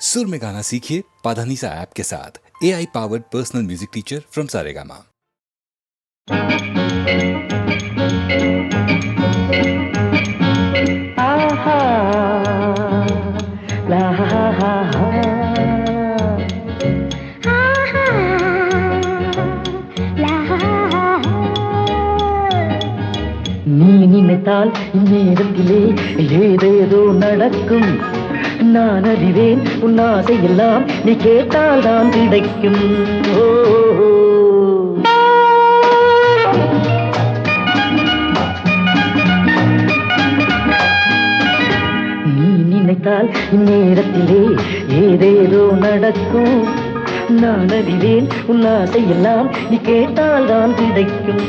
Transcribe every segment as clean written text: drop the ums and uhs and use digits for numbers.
सुर में गाना सीखिए पाधानीसा ऐप के साथ। AI powered personal music teacher from Saregama. நீ நினைத்தால் இந்நேரத்திலே ஏதேதோ நடக்கும். நான் அறிவேன் உன் ஆசையெல்லாம் நீ கேட்டால் தான் கிடைக்கும். நீ நினைத்தால் இந்நேரத்திலே ஏதேதோ நடக்கும். நான் அறிவேன் உன் ஆசையெல்லாம் நீ கேட்டால் தான் கிடைக்கும்.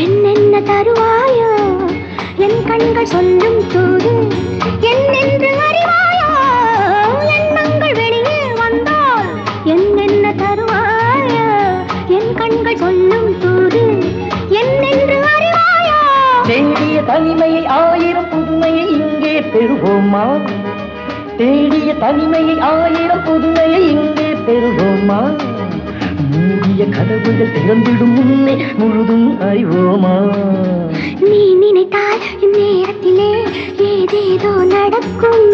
என்னென்ன தருவாயோ என் கண்கள் சொல்லும் தூது என்னென்று அறிவாயோ. எண்ணங்கள் வெளியே வந்தால் என்னென்ன தருவாயோ என் கண்கள் சொல்லும் தூது என்னென்று அறிவாயோ. தேடிய தனிமையை ஆயிரம் புதுமையை இங்கே பெறுவோமா? தேடிய தனிமையை ஆயிரம் புதுமையை இங்கே பெறுவோமா? மூடிய கதவுகள் திறந்திடும் முன்னே முழுதும் அறிவோமா? நீ நினைத்தால் இந்நேரத்திலே ஏதேதோ நடக்கும்.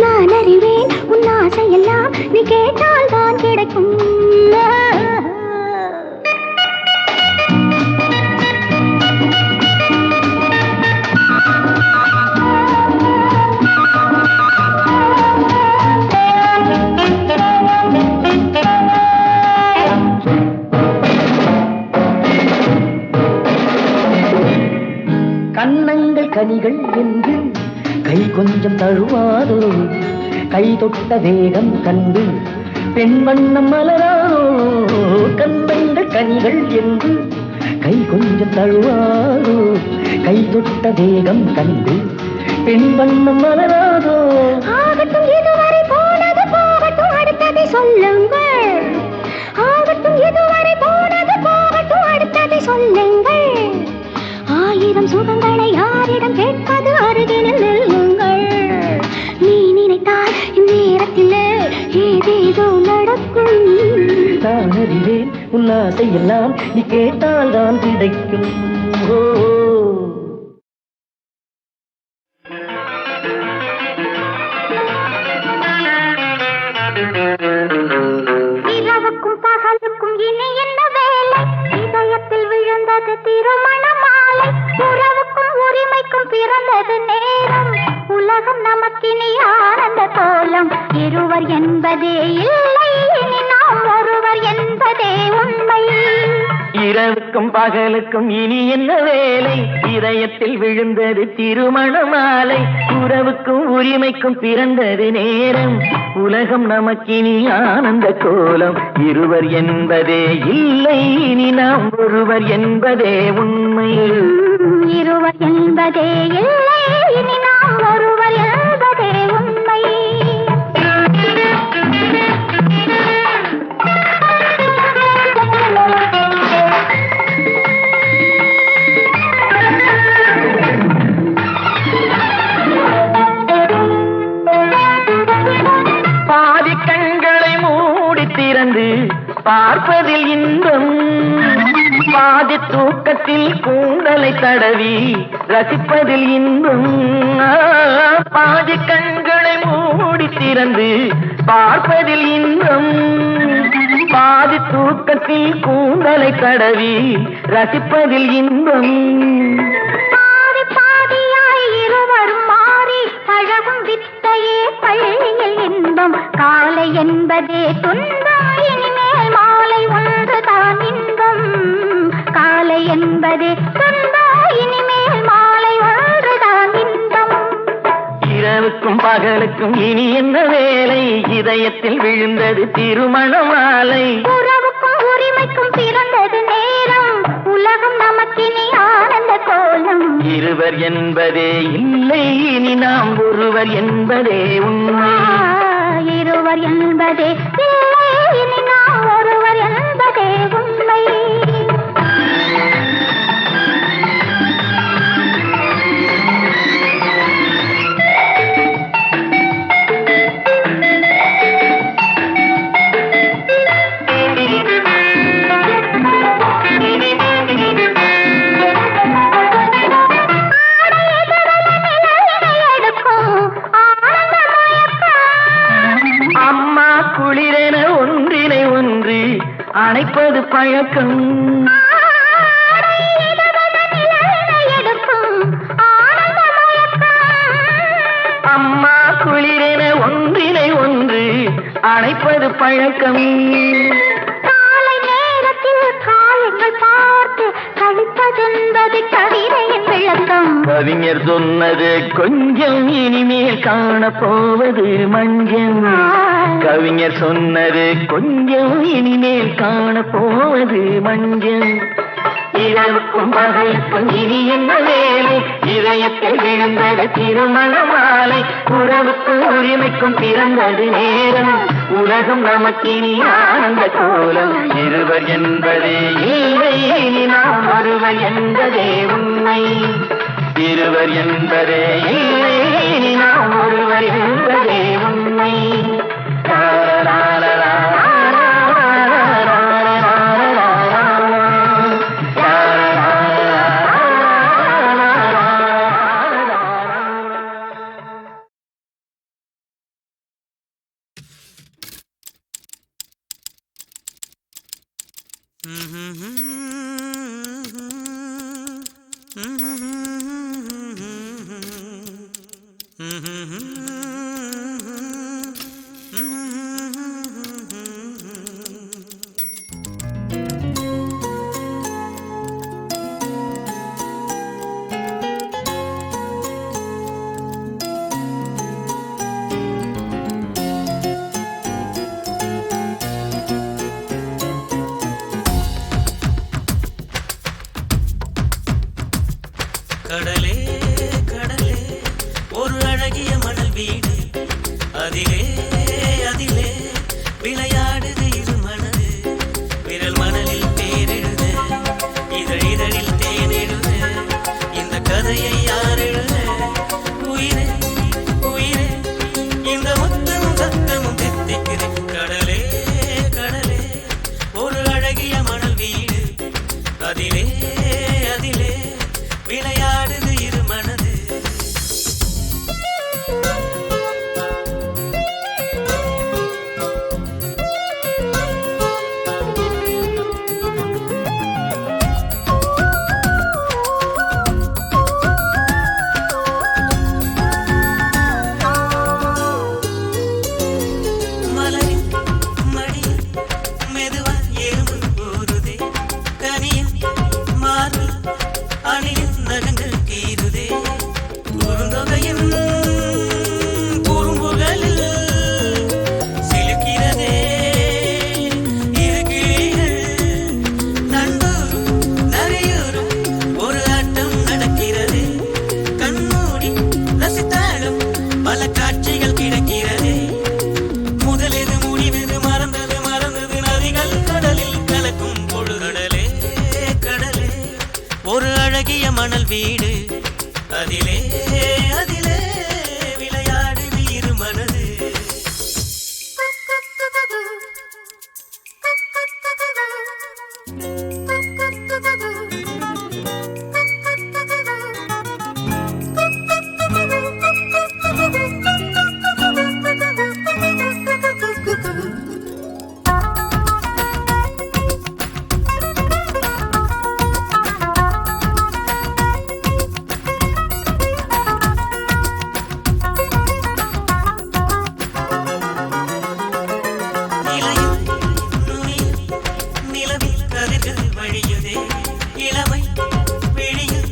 நான் அறிவேன் உன் ஆசையெல்லாம் நீ கேட்டால் தான் கிடைக்கும். கண்ணங்கள் கனிகள் என்று கை கொஞ்சம் தழுவாதோ? கை தொட்ட வேகம் கண்டு பெண் வண்ணம் மலராதோ? கண்ணங்கள் கனிகள் என்று கை கொஞ்சம் தழுவாதோ? கை தொட்ட வேகம் கண்டு பெண் வண்ணம் மலராதோ? ஆகட்டும் இதுவரை போனது போகட்டும் அடுத்ததை சொல்லுங்கள். ஆகட்டும் இதுவரை போனது போகட்டும் அடுத்ததை சொல்லுங்கள். ஆயிரம் சுகங்களை யாரிடம் கேட்பது அருகினில் நில்லுங்கள். நீ நினைத்தால் இந்நேரத்தில் ஏதேதோ நடக்கும். நான் அறிவேன் உன் ஆசையெல்லாம் நீ கேட்டால் தான் கிடைக்கும். இரவுக்கும் பகலுக்கும் இனி என்ன வேலை? இதயத்தில் விழுந்தது திருமண மாலை. உறவுக்கும் உரிமைக்கும் பிறந்தது நேரம். உலகம் நமக்கினி ஆனந்த கோலம். இருவர் என்பதே இல்லை இனி நாம் ஒருவர் என்பதே உண்மை. இரவுக்கும் பகலுக்கும் இனி என்ன வேலை? இதயத்தில் விழுந்தது திருமண மாலை. உறவுக்கும் உரிமைக்கும் பிறந்தது நேரம். உலகம் நமக்கினி ஆனந்த கோலம். இருவர் என்பதே இல்லை இனி நாம் ஒருவர் என்பதே உண்மை. இருவர் என்பதே இல்லை இனி நாம் ஒருவர் என்பதே உண்மை. பாதி கண்களை மூடி திறந்து பார்ப்பதில் இன்பம். பாதி தூக்கத்தில் கூந்தலை தடவி ரசிப்பதில் இன்பம். பாதி கண்களை மூடி திறந்து பார்ப்பதில் இன்பம். பாதி தூக்கத்தில் கூந்தலை தடவி ரசிப்பதில் இன்பம். பாதி பாதியாய் இருவரும் மாறி பழகும் வித்தையே பள்ளியில் இன்பம். காலை என்பதே துன்பம் இனிமேல் மாலை ஒன்றுதான் இன்பம். காலை என்பதே துன்பம் இனிமேல் மாலை ஒன்றுதான் இன்பம். இரவுக்கும் பகலுக்கும் இனி என்ன வேலை? இதயத்தில் விழுந்தது திருமண மாலை. உறவுக்கும் உரிமைக்கும் பிறந்தது இருவர் என்பதே இல்லை, இனி நாம் ஒருவர் என்பதே உண்மை. இருவர் என்பதே இல்லை, இனி நாம் ஒருவர் என்பதே உண்மை. குளிரென ஒன்றினை ஒன்று அணைப்பது பழக்கம். அம்மா குளிரென ஒன்றினை ஒன்று அணைப்பது பழக்கம். காலை நேரத்தில் காயங்கள் பார்த்து கழிப்பதென்பது கவிதையின் விளக்கம். கவிஞர் சொன்னது கொஞ்சம், இனிமேல் காணப்போவது மஞ்சள். கவிஞர் சொன்னது கொஞ்சம், இனிமேல் காணப்போவது மஞ்சள். இரவுக்கும் பகலுக்கும் இனி என்ன வேலை, இதயத்தில் விழுந்தது திருமண மாலை. உறவுக்கும் உரிமைக்கும் பிறந்தது நேரம், உலகம் நமக்கினி ஆனந்த கோலம். இருவர் என்பதே இல்லை, இனி நாம் ஒருவர் என்பதே உண்மை. இருவர் என்பதே இல்லை, இனி நாம் ஒருவர் என்பதே உண்மை. கடலே கடலே ஒரு அழகிய மணல் வீடு, அதிலே அதிலே விளையாடுது இரு மனது. விரல் மணலில் பேரெழுது, இதழ் இதழில் தேனெழுது, இந்த கதையை யார் எழுத? உயிரே உயிரே இந்த முத்தமும் சத்தமும் தித்திக்குது. கடலே கடலே ஒரு அழகிய மணல் வீடு, அதிலே அதிலே விளையாடுது இரு மனது. மலரின் மடியில் மெதுவா எறும்பு போருதே, கனியின் மார்பில் அணியின் நகங்கள் கீறுதே. குறுந்தொகையின் குறும்புகளில் சிலுக்கிறதே இரு கிளிகள். நண்டூரும் நரியூரும் ஒரு ஆட்டம் நடக்கிறது, கண்மூடி ரசித்தாலும் பல காட்சிகள் கிடைக்கிறது. முதலெது முடிவெது மறந்தது மறந்தது நதிகள் கடலில் கலக்கும் பொழுதடலே. கடலே ஒரு அழகிய மணல் வீடு, அதிலே அதிலே விளையாடுது இரு மனது. நிலவில் கதிர்கள் வழியுதே, இளமை விழியில்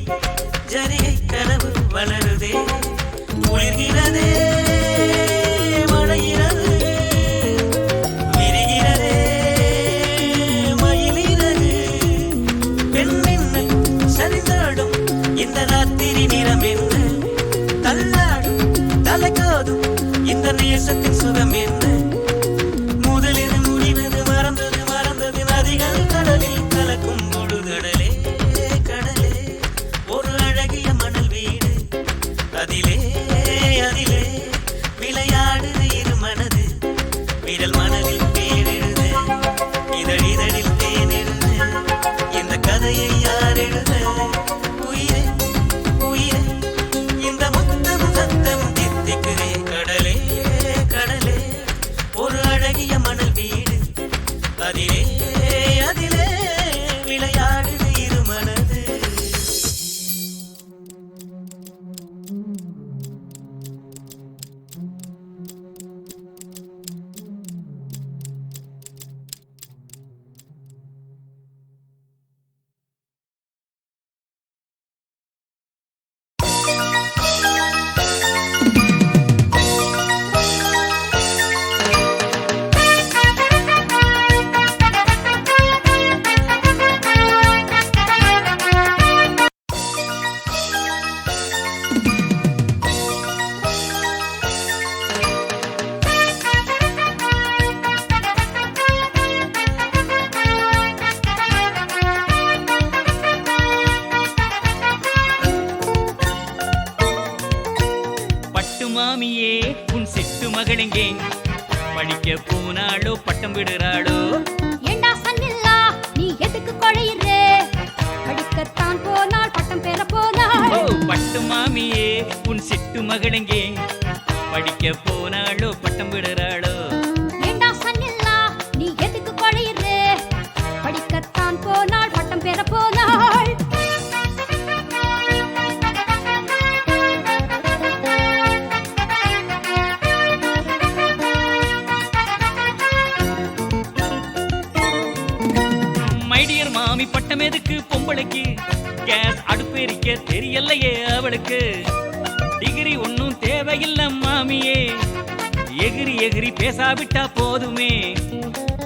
ஜரிகை கனவு வளருதே. குளிர்கிறதே மழையிறது, விரிகிறதே மயிலிறது. பெண்மின்னல் சரிந்தாடும் இந்த ராத்திரி கடலில் கடலில் கலக்கும் கொடுகடலே கடலே ஒரு அழகிய மணல் வீடு அதிலே அதிலே விளையாடுது இரு மனது விரல் மணலில் பேரிடுது இதழ் இதழில் தேனிடுது இந்த கதையை யார் எழுத உயிரே உயிரே இந்த முத்தமும் சத்தமும் தித்திக்குதே கடலே கடலே ஒரு அழகிய மணல் வீடு அதிலே அதிலே விளையாடுது இரு மனது மாமியே உன் சிட்டு மகளெங்கே படிக்க போனாளோ பட்டம் விடுறாளோ ஏண்டா சன்னில்லா நீ எதுக்கு கொழையிற படிக்கத்தான் போனால் பட்டம் பெற போனாள் ஓ பட்டு மாமியே உன் சிட்டு மகளெங்கே படிக்க போனாளோ பட்டம் விடுறாளோ ஏண்டா சன்னில்லா நீ எதுக்கு கொழையிற படிக்கத்தான் போனால் பட்டம் பெற போனாள் மாமி பட்டம் எதுக்கு பொம்பளைக்கு கேஸ் அடுப்பெரிக்க தெரியலையே அவளுக்கு டிகிரி ஒன்னும் தேவையில்ல மாமியே எகிரி எகிரி பேசாவிட்டா போதுமே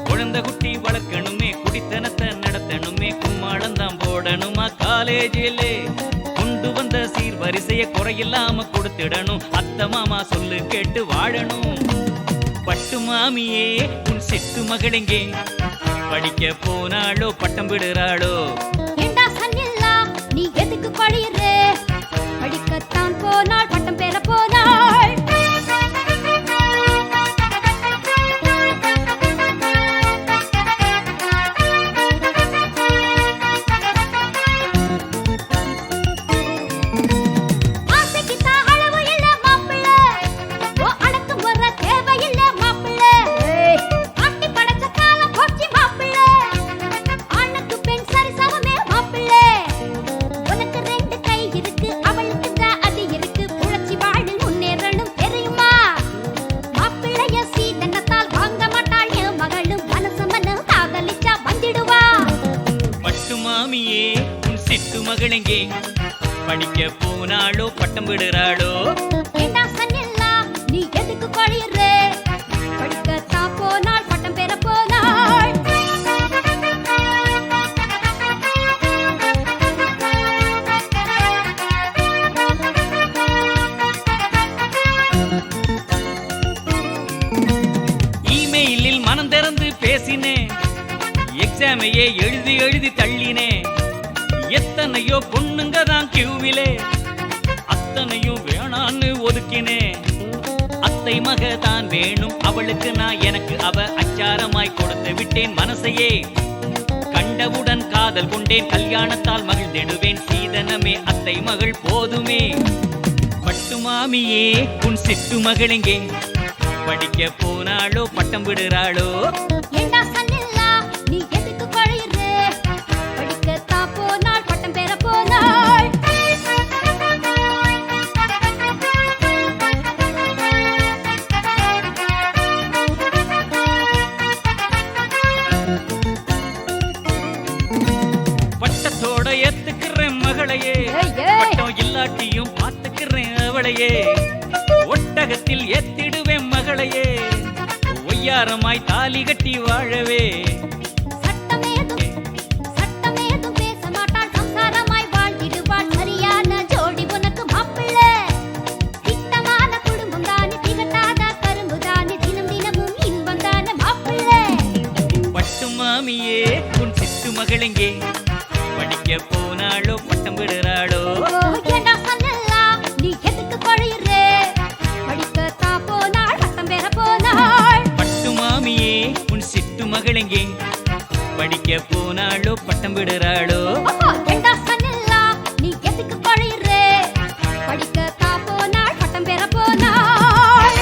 குழந்தை குட்டி வளர்க்கணுமே குடித்தனத்தை நடத்தணுமே கும்மாளந்தான் போடணுமா காலேஜிலே கொண்டு வந்த சீர்வரிசைய குறையில்லாம கொடுத்திடணும் அத்த மாமா சொல்லு கேட்டு வாழணும் பட்டு மாமியே உன் சிட்டு மகளெங்கே படிக்க போனாளோ பட்டம் விடுறாளோ ஏண்டா சன்னில்லா நீ எதுக்கு கொழையிற படிக்கத்தான் போனால் பட்டம் பெற போனாள் மகளெங்கே படிக்க போனாளோ பட்டம் விடுறாளோ ஏண்டா சன்னில்லா நீ எதுக்கு கொழையிற படிக்கத்தான் போனால் பட்டம் பெற போனாள் இமெயிலில் மனம் திறந்து பேசினேன் எக்ஸாமையே எழுதி எழுதி தள்ளினேன் எத்தனையோ பொண்ணுங்க தான் கியூவிலே அத்தனையும் வேணான்னு ஒதுக்கினே அத்தை மக தான் வேணும் அவளுக்கு நான் எனக்கு அவ அச்சாரமாய் கொடுத்து விட்டேன் மனசையே கண்டவுடன் காதல் கொண்டேன் கல்யாணத்தால் மகிழ்ந்திடுவேன் சீதனமே அத்தை மகள் போதுமே பட்டு மாமியே உன் சிட்டு மகளெங்கே படிக்க போனாளோ பட்டம் விடுறாளோ ஏண்டா சன்னில்லா நீ எதுக்கு கொழையிற படிக்கத்தான் போனால் பட்டம் பெற போனாள் பட்டத்தோட ஏத்துக்கிறேன் மகளையே பட்டம் இல்லாட்டியும் பார்த்துக்கிறேன் அவளையே ஒட்டகத்தில் ஏத்திடுவேன் மகளையே ஒய்யாரமாய் தாலி கட்டி வாழவே சட்டமேதும் பேச மாட்டாள் சம்சாரமாய் வாழ்ந்திடுவாள் சரியான ஜோடி உனக்கு மாப்பிள்ளை திட்டமான குடும்பம் தானே திகட்டாத கரும்பு தானே தினம் தினமும் இன்பம் தானே மாப்பிள்ளை பட்டு மாமியே உன் மகளெங்கே படிக்க போனாளோ பட்டம் விடுறாளோ ஏண்டா சல்லல்லா நீ எதுக்கு குழையிற படிக்கத்தான் போனாள் பட்டம் பெற போனாள் பட்டு மாமியே உன் சிட்டு மகளெங்கே படிக்க போனாளோ பட்டம் விடுறாளோ ஏண்டா சல்லல்லா நீ எதுக்கு குழையிற படிக்கத்தான் போனாள் பட்டம் பெற போனாள்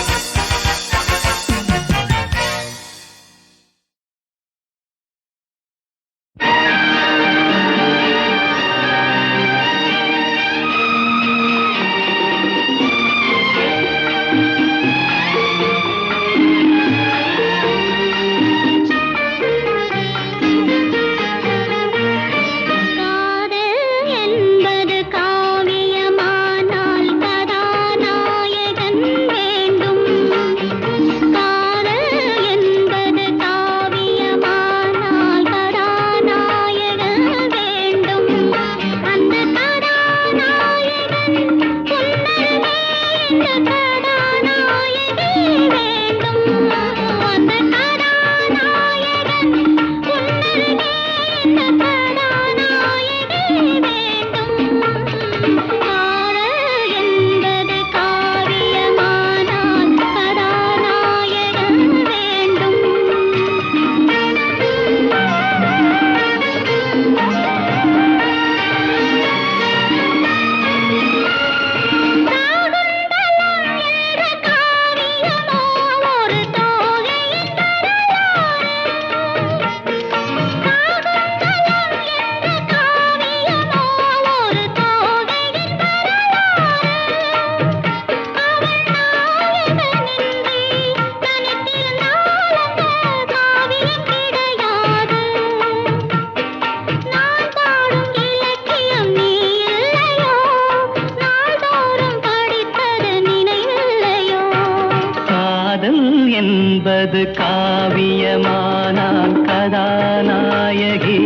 என்பது காவியமானால் கதாநாயகி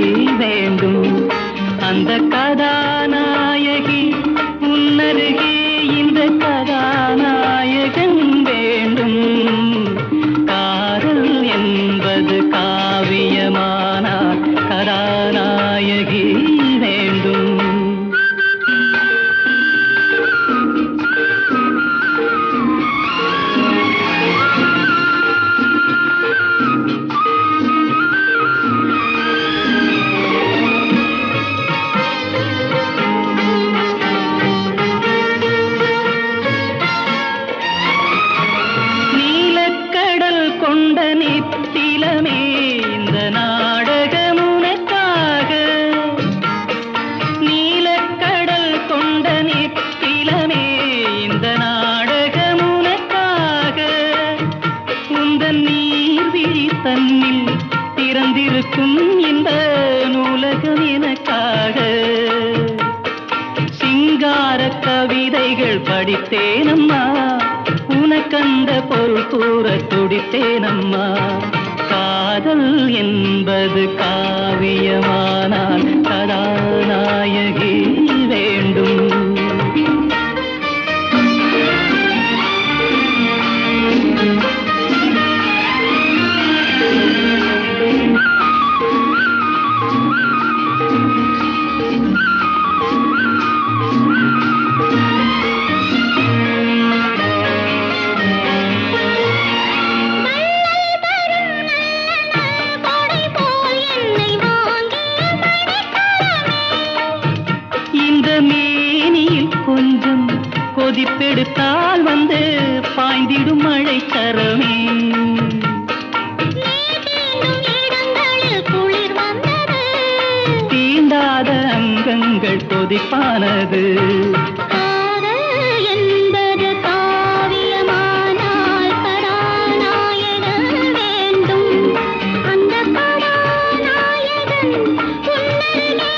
வேண்டும் அந்த கதாநாயகி உன்னருகே இந்த கதாநாயகன் வேண்டும் காதல் என்பது காவியமானால் கதாநாயகி வேண்டும் இந்த நூலகம் எனக்காக சிங்கார கவிதைகள் படித்தேனம்மா உனக்கந்த பொருள் கூற துடித்தேனம்மா காதல் என்பது காவியமானால் கதாநாயகி வேண்டும் கொதிப்பெடுத்தால் வந்து பாய்ந்திடும் மழை தரமே தீண்டாத அங்கங்கள் கொதிப்பானது என்பது காவியமானால் கதாநாயகன் வேண்டும் அந்த கதாநாயகன் உன்னருகே